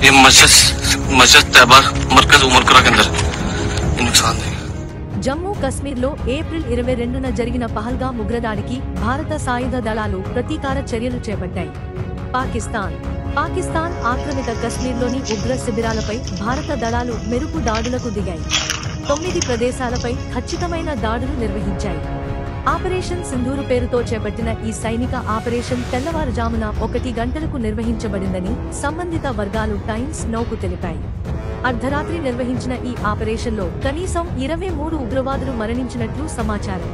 ये मस्जिद तैयबा मरकज उमरकरा के अंदर नुकसान है। జమ్మూ కశ్మీర్లో ఏప్రిల్ 22న జరిగిన పహల్గామ్ ఉగ్రదాడికి భారత సాయుధ దళాలు ప్రతీకార చర్యలు చేపట్టాయి. పాకిస్తాన్ ఆక్రమిత కశ్మీర్లోని ఉగ్ర శిబిరాలపై భారత దళాలు మెరుపు దాడులకు దిగాయి. 9 ప్రదేశాలపై ఖచ్చితమైన దాడులు నిర్వహించాయి. ఆపరేషన్ సింధూరు పేరుతో చేపట్టిన ఈ సైనిక ఆపరేషన్ తెల్లవారుజామున 1 గంటలకు నిర్వహించబడిందని సంబంధిత వర్గాలు టైమ్స్ నౌకు తెలిపాయి. అర్ధరాత్రి నిర్వహించిన ఈ ఆపరేషన్లో కనీసం 23 ఉగ్రవాదులు మరణించినట్లు సమాచారం.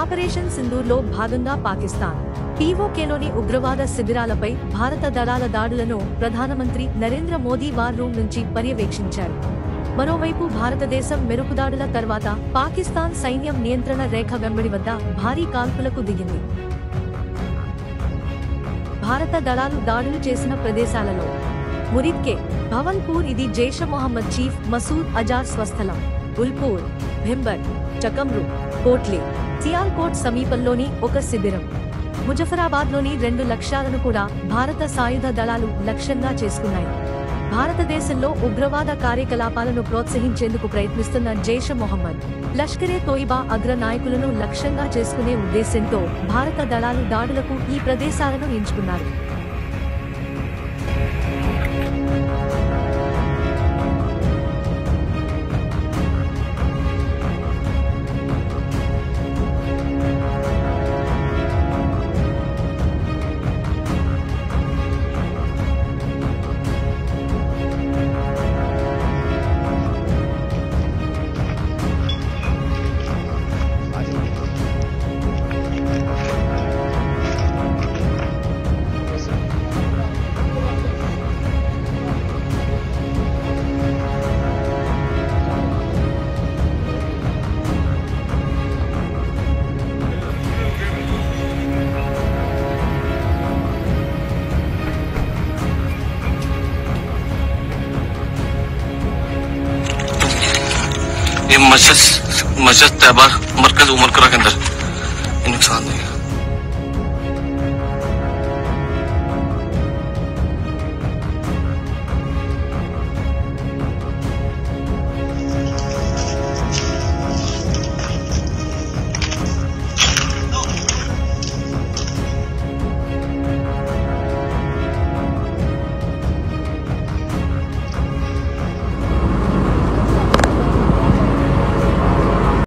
ఆపరేషన్ సింధూర్లో భాగంగా పాకిస్తాన్ పీఓకేలోని ఉగ్రవాద శిబిరాలపై భారత దళాల దాడులను ప్రధానమంత్రి నరేంద్ర మోదీ వార్ రూమ్ నుంచి పర్యవేక్షించారు. మరోవైపు భారతదేశం మెరుపుదాడుల తర్వాత పాకిస్తాన్ సైన్యం నియంత్రణ రేఖ వెంబడి వద్ద భారీ కాల్పులకు దిగింది. భారత దళాలు దాడులు చేసిన ప్రదేశాలలో మురిద్కే, భవన్పూర్ ఇది జైష్ మొహమ్మద్ చీఫ్ మసూద్ అజార్ స్వస్థలం, ఉల్పూర్, భింబర్, చకమ్రు, కోట్లే, సియాల్కోట్ సమీపంలోని ఒక శిబిరం. ముజఫరాబాద్లోని 2 లక్ష్యాలను కూడా భారత సాయుధ దళాలు లక్ష్యంగా చేసుకున్నాయి. భారతదేశంలో ఉగ్రవాద కార్యకలాపాలను ప్రోత్సహించేందుకు ప్రయత్నిస్తున్న జైష్ మొహమ్మద్, లష్కరే తోయిబా అగ్ర నాయకులను లక్ష్యంగా చేసుకునే ఉద్దేశంతో భారత దళాలు దాడులకు ఈ ప్రదేశాలను ఎంచుకున్నారు. ये मस्जिद तैयबा मरकज उमरकरा के अंदर